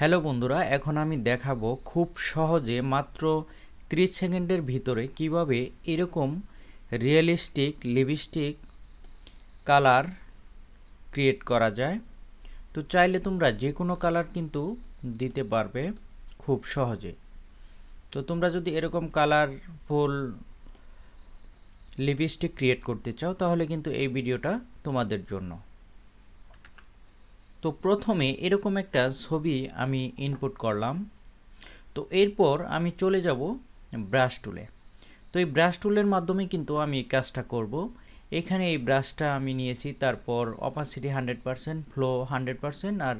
Hello বন্ধুরা, এখন আমি দেখাবো খুব সহজে মাত্র 30 সেকেন্ডের ভিতরে কিভাবে এরকম রিয়েলিস্টিক লিপস্টিক কালার ক্রিয়েট করা যায়। তো চাইলে তোমরা যে কোনো কালার কিন্তু দিতে পারবে খুব সহজে। তো তোমরা যদি এরকম কালারফুল লিপস্টিক ক্রিয়েট করতে চাও তাহলে কিন্তু এই ভিডিওটা তোমাদের জন্য। তো প্রথমে এরকম একটা ছবি আমি ইনপুট করলাম। তো এরপর আমি চলে যাব ব্রাশ টুলে। তো এই ব্রাশ টুলের মাধ্যমে কিন্তু আমি কাজটা করব। এখানে এই ব্রাশটা আমি নিয়েছি, তারপর অপাসিটি 100%, ফ্লো 100% আর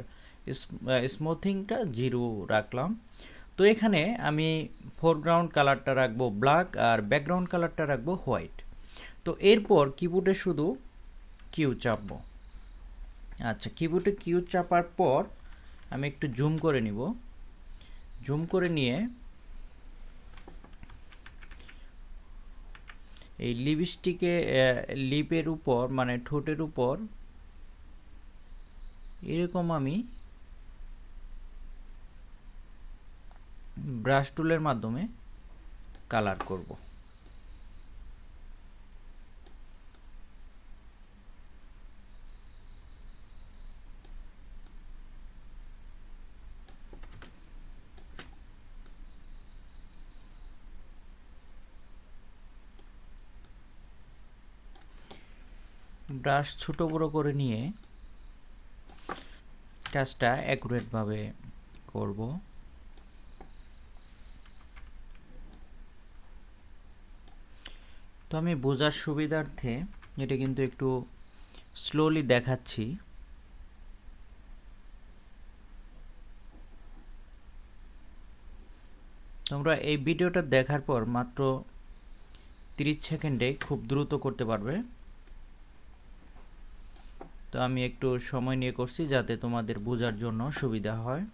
স্মুথিংটা 0 রাখলাম। তো এখানে আমি ফোরগ্রাউন্ড কালারটা রাখবো ব্ল্যাক আর ব্যাকগ্রাউন্ড কালারটা রাখবো হোয়াইট। তো এরপর কিবোর্ডে শুধু কিউ চাপবো। আচ্ছা, কিবোর্ডে কিউ চাপার পর আমি একটু জুম করে নিব। জুম করে নিয়ে এই লিপস্টিকে লিপের উপর মানে ঠোঁটের উপর এরকম আমি ব্রাশ টুলের মাধ্যমে কালার করব। ব্রাশ ছোট বড় করে নিয়ে কাজটা অ্যাকুরেটভাবে করব। তো আমি বোঝার সুবিধার্থে এটা কিন্তু একটু স্লোলি দেখাচ্ছি। তোমরা এই ভিডিওটা দেখার পর মাত্র 30 সেকেন্ডে খুব দ্রুত করতে পারবে। তো আমি একটু সময় নিয়ে করছি যাতে তোমাদের বোঝার জন্য সুবিধা হয়।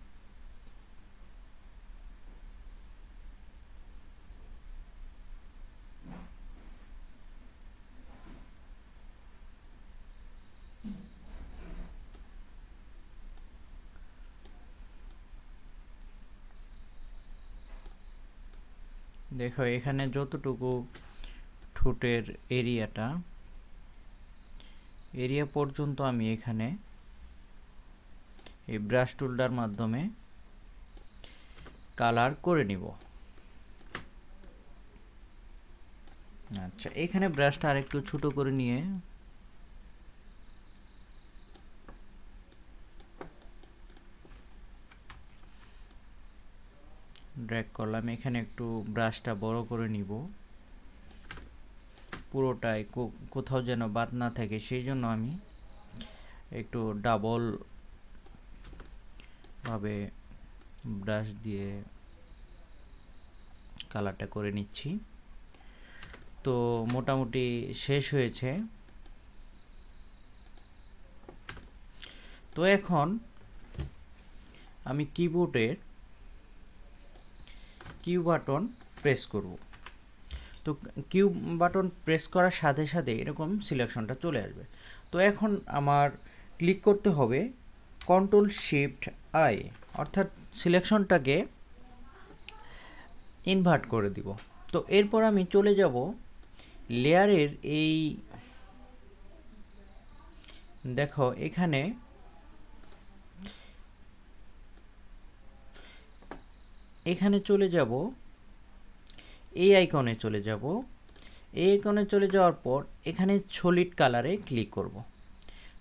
দেখো এখানে যতটুকু ঠোঁটের এরিয়া পর্যন্ত আমি এখানে এই ব্রাশ টুলটার মাধ্যমে কালার করে নিব। আচ্ছা, এখানে ব্রাশটা আরেকটু ছোট করে নিয়ে ড্র্যাগ করলাম। এখানে একটু ব্রাশটা বড় করে নিব, পুরোটাই কোথাও যেন বাদ না থাকে, সেই জন্য আমি একটু ডাবল ভাবে ব্রাশ দিয়ে কালারটা করে নিচ্ছি। তো মোটামুটি শেষ হয়েছে। তো এখন আমি কিবোর্ডের কিউ বাটন প্রেস করব। তো কিউ বাটন প্রেস করার সাথে সাথে এরকম সিলেকশনটা চলে আসবে। তো এখন আমার ক্লিক করতে হবে কন্ট্রোল শিফট আই, অর্থাৎ সিলেকশনটাকে ইনভার্ট করে দিব। তো এরপর আমি চলে যাব লেয়ারের এই দেখো এখানে চলে যাব, এই আইকনে চলে যাব। এই আইকনে চলে যাওয়ার পর এখানে সলিড কালারে ক্লিক করব।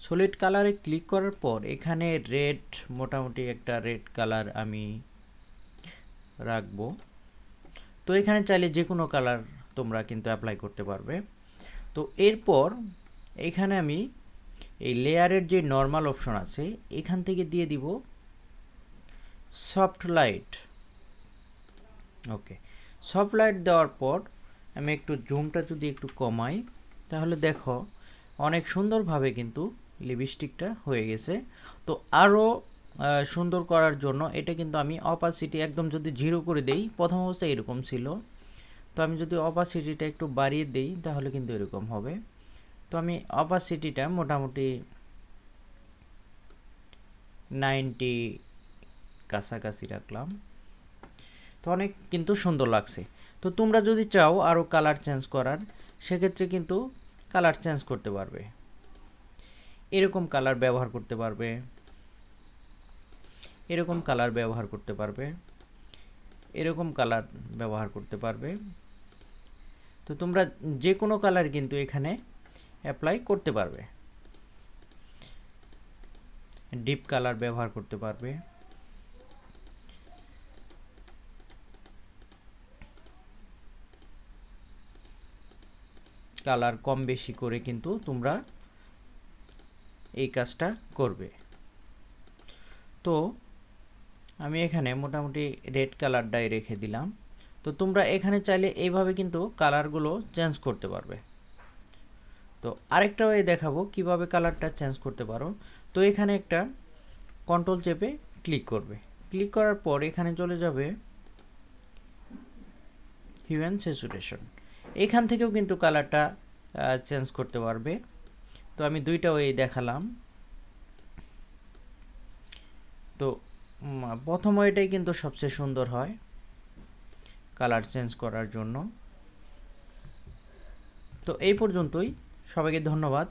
সলিড কালারে ক্লিক করার পর এখানে রেড, মোটামুটি একটা রেড কালার আমি রাখবো। তো এখানে চাইলে যে কোনো কালার তোমরা কিন্তু অ্যাপ্লাই করতে পারবে। তো এরপর এখানে আমি এই লেয়ারের যে নর্মাল অপশন আছে এখান থেকে দিয়ে দিব সফট লাইট। ওকে, সফট লাইট দেওয়ার পর আমি একটু জুমটা যদি একটু কমাই তাহলে দেখো অনেক সুন্দরভাবে কিন্তু লিপস্টিকটা হয়ে গেছে। তো আরও সুন্দর করার জন্য এটা কিন্তু আমি অপাসিটি একদম যদি 0 করে দেই, প্রথম অবস্থায় এরকম ছিল, তো আমি যদি অপাসিটিটা একটু বাড়িয়ে দেই তাহলে কিন্তু এরকম হবে। তো আমি অপাসিটিটা মোটামুটি 90 কাছাকাছি রাখলাম। তো অনেক কিন্তু সুন্দর লাগছে। তো তোমরা যদি চাও আরও কালার চেঞ্জ করার, সেক্ষেত্রে কিন্তু কালার চেঞ্জ করতে পারবে। এরকম কালার ব্যবহার করতে পারবে, এরকম কালার ব্যবহার করতে পারবে, এরকম কালার ব্যবহার করতে পারবে। তো তোমরা যে কোনো কালার কিন্তু এখানে অ্যাপ্লাই করতে পারবে। ডিপ কালার ব্যবহার করতে পারবে। কালার কম বেশি করে কিন্তু তোমরা এই কাজটা করবে। তো আমি এখানে মোটামুটি রেড কালারটাই রেখে দিলাম। তো তোমরা এখানে চাইলে এইভাবে কিন্তু কালারগুলো চেঞ্জ করতে পারবে। তো আরেকটা ওয়ে দেখাবো কিভাবে কালারটা চেঞ্জ করতে পারো। তো এখানে একটা কন্ট্রোল চেপে ক্লিক করবে। ক্লিক করার পর এখানে চলে যাবে হিউ অ্যান্ড স্যাচুরেশন। এখান থেকেও কিন্তু কালারটা চেঞ্জ করতে পারবে। তো আমি দুইটা ওয়ে দেখালাম। তো প্রথম ওয়েটাই কিন্তু সবচেয়ে সুন্দর হয় কালার চেঞ্জ করার জন্য। তো এই পর্যন্তই, সবাইকে ধন্যবাদ।